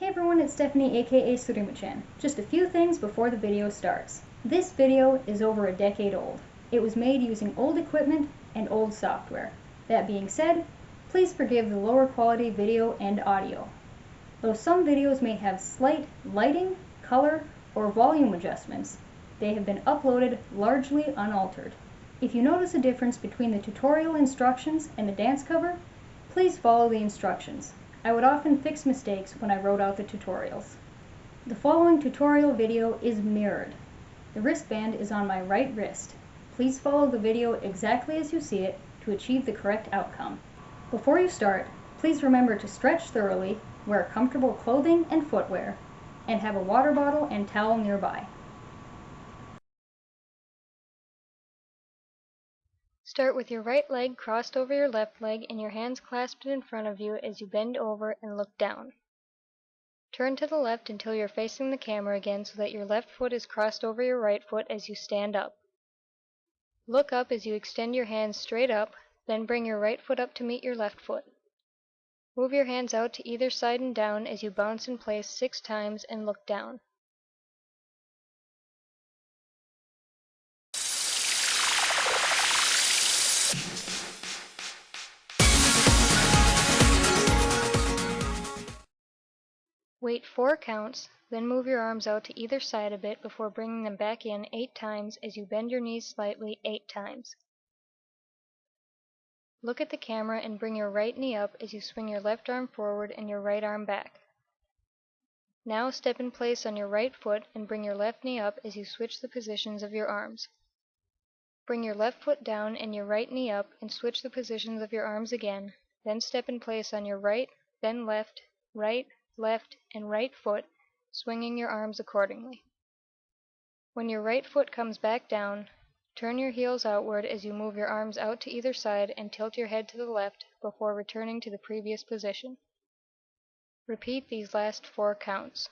Hey everyone, it's Stephanie aka Surimuchan. Just a few things before the video starts. This video is over a decade old. It was made using old equipment and old software. That being said, please forgive the lower quality video and audio. Though some videos may have slight lighting, color, or volume adjustments, they have been uploaded largely unaltered. If you notice a difference between the tutorial instructions and the dance cover, please follow the instructions. I would often fix mistakes when I wrote out the tutorials. The following tutorial video is mirrored. The wristband is on my right wrist. Please follow the video exactly as you see it to achieve the correct outcome. Before you start, please remember to stretch thoroughly, wear comfortable clothing and footwear, and have a water bottle and towel nearby. Start with your right leg crossed over your left leg and your hands clasped in front of you as you bend over and look down. Turn to the left until you're facing the camera again so that your left foot is crossed over your right foot as you stand up. Look up as you extend your hands straight up, then bring your right foot up to meet your left foot. Move your hands out to either side and down as you bounce in place 6 times and look down. Wait 4 counts, then move your arms out to either side a bit before bringing them back in 8 times as you bend your knees slightly 8 times. Look at the camera and bring your right knee up as you swing your left arm forward and your right arm back. Now step in place on your right foot and bring your left knee up as you switch the positions of your arms. Bring your left foot down and your right knee up and switch the positions of your arms again, then step in place on your right, then left, left, and right foot, swinging your arms accordingly. When your right foot comes back down, turn your heels outward as you move your arms out to either side and tilt your head to the left before returning to the previous position. Repeat these last 4 counts.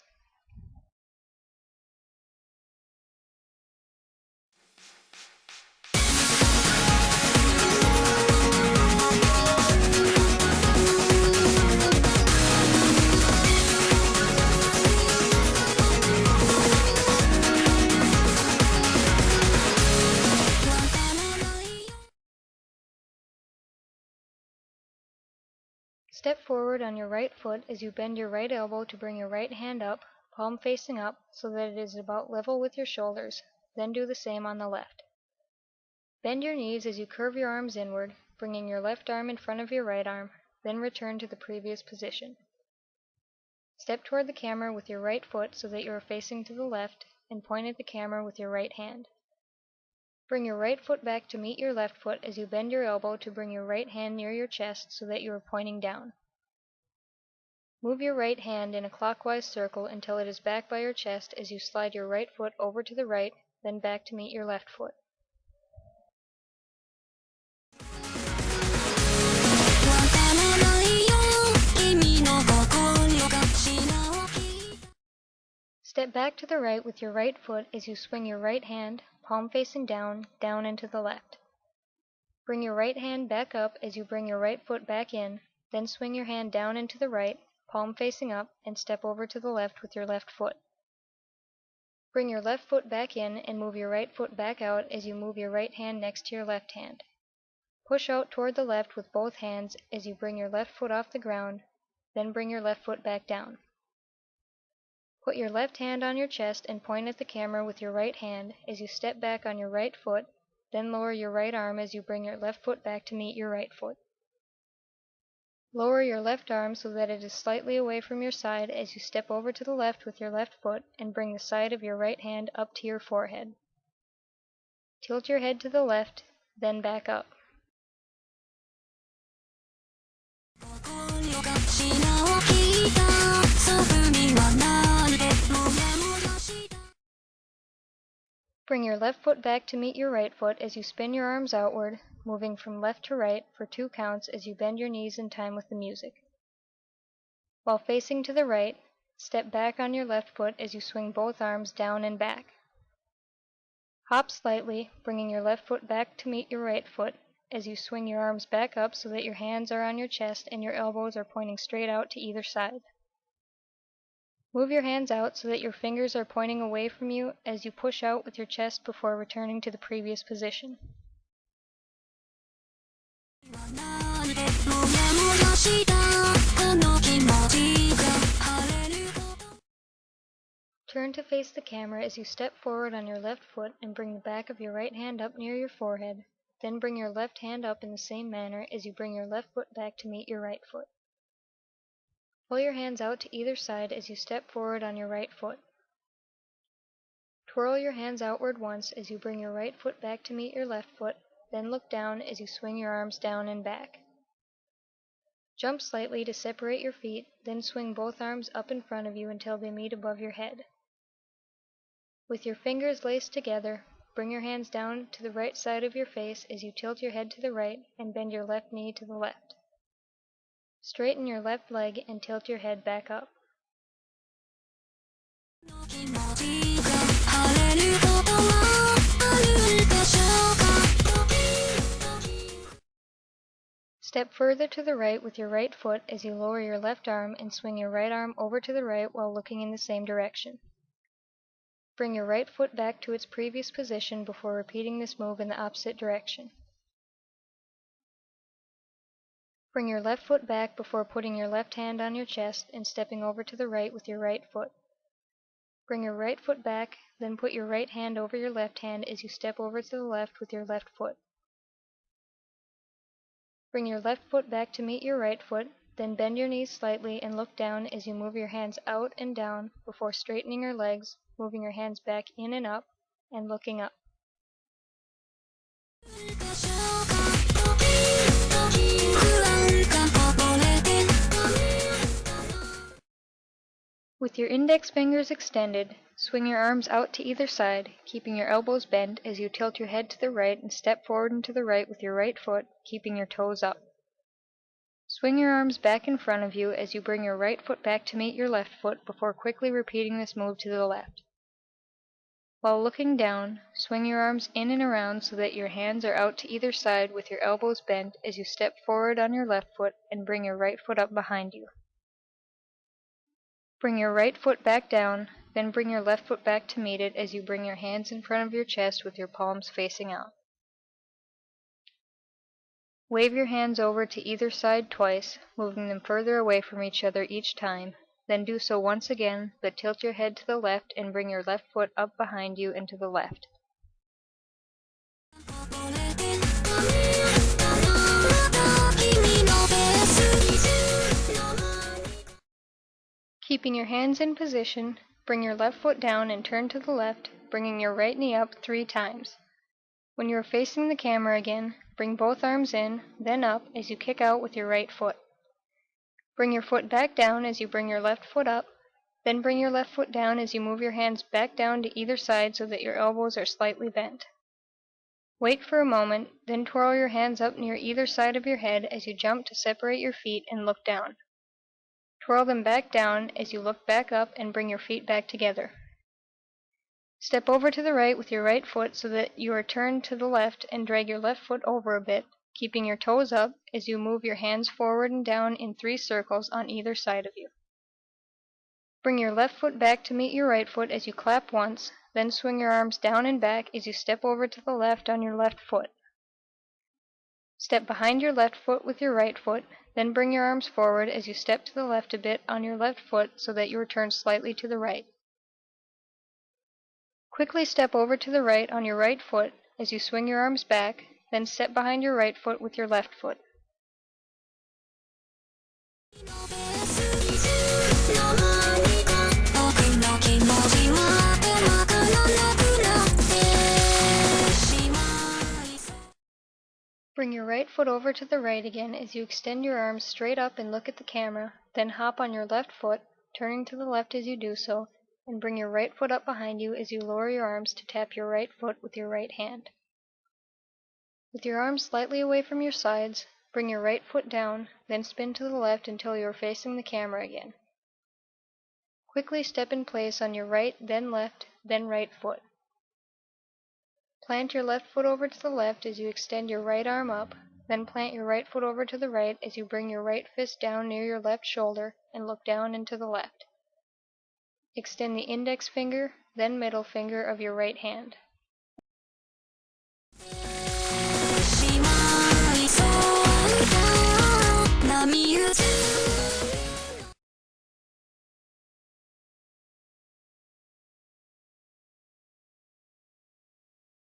Step forward on your right foot as you bend your right elbow to bring your right hand up, palm facing up, so that it is about level with your shoulders, then do the same on the left. Bend your knees as you curve your arms inward, bringing your left arm in front of your right arm, then return to the previous position. Step toward the camera with your right foot so that you are facing to the left, and point at the camera with your right hand. Bring your right foot back to meet your left foot as you bend your elbow to bring your right hand near your chest so that you are pointing down. Move your right hand in a clockwise circle until it is back by your chest as you slide your right foot over to the right, then back to meet your left foot. Step back to the right with your right foot as you swing your right hand, palm facing down, down into the left. Bring your right hand back up as you bring your right foot back in, then swing your hand down into the right, palm facing up, and step over to the left with your left foot. Bring your left foot back in and move your right foot back out as you move your right hand next to your left hand. Push out toward the left with both hands as you bring your left foot off the ground, then bring your left foot back down. Put your left hand on your chest and point at the camera with your right hand as you step back on your right foot, then lower your right arm as you bring your left foot back to meet your right foot. Lower your left arm so that it is slightly away from your side as you step over to the left with your left foot and bring the side of your right hand up to your forehead. Tilt your head to the left, then back up. Bring your left foot back to meet your right foot as you spin your arms outward, moving from left to right for 2 counts as you bend your knees in time with the music. While facing to the right, step back on your left foot as you swing both arms down and back. Hop slightly, bringing your left foot back to meet your right foot as you swing your arms back up so that your hands are on your chest and your elbows are pointing straight out to either side. Move your hands out so that your fingers are pointing away from you as you push out with your chest before returning to the previous position. Turn to face the camera as you step forward on your left foot and bring the back of your right hand up near your forehead, then bring your left hand up in the same manner as you bring your left foot back to meet your right foot. Pull your hands out to either side as you step forward on your right foot. Twirl your hands outward once as you bring your right foot back to meet your left foot, then look down as you swing your arms down and back. Jump slightly to separate your feet, then swing both arms up in front of you until they meet above your head. With your fingers laced together, bring your hands down to the right side of your face as you tilt your head to the right and bend your left knee to the left. Straighten your left leg and tilt your head back up. Step further to the right with your right foot as you lower your left arm and swing your right arm over to the right while looking in the same direction. Bring your right foot back to its previous position before repeating this move in the opposite direction. Bring your left foot back before putting your left hand on your chest and stepping over to the right with your right foot. Bring your right foot back, then put your right hand over your left hand as you step over to the left with your left foot. Bring your left foot back to meet your right foot, then bend your knees slightly and look down as you move your hands out and down before straightening your legs, moving your hands back in and up, and looking up. With your index fingers extended, swing your arms out to either side, keeping your elbows bent as you tilt your head to the right and step forward and to the right with your right foot, keeping your toes up. Swing your arms back in front of you as you bring your right foot back to meet your left foot before quickly repeating this move to the left. While looking down, swing your arms in and around so that your hands are out to either side with your elbows bent as you step forward on your left foot and bring your right foot up behind you. Bring your right foot back down, then bring your left foot back to meet it as you bring your hands in front of your chest with your palms facing out. Wave your hands over to either side twice, moving them further away from each other each time, then do so once again, but tilt your head to the left and bring your left foot up behind you and to the left. Keeping your hands in position, bring your left foot down and turn to the left, bringing your right knee up 3 times. When you are facing the camera again, bring both arms in, then up as you kick out with your right foot. Bring your foot back down as you bring your left foot up, then bring your left foot down as you move your hands back down to either side so that your elbows are slightly bent. Wait for a moment, then twirl your hands up near either side of your head as you jump to separate your feet and look down. Twirl them back down as you look back up and bring your feet back together. Step over to the right with your right foot so that you are turned to the left and drag your left foot over a bit, keeping your toes up as you move your hands forward and down in 3 circles on either side of you. Bring your left foot back to meet your right foot as you clap once, then swing your arms down and back as you step over to the left on your left foot. Step behind your left foot with your right foot, then bring your arms forward as you step to the left a bit on your left foot so that you are turned slightly to the right. Quickly step over to the right on your right foot as you swing your arms back, then step behind your right foot with your left foot. Bring your right foot over to the right again as you extend your arms straight up and look at the camera, then hop on your left foot, turning to the left as you do so, and bring your right foot up behind you as you lower your arms to tap your right foot with your right hand. With your arms slightly away from your sides, bring your right foot down, then spin to the left until you are facing the camera again. Quickly step in place on your right, then left, then right foot. Plant your left foot over to the left as you extend your right arm up, then plant your right foot over to the right as you bring your right fist down near your left shoulder and look down and to the left. Extend the index finger, then middle finger of your right hand.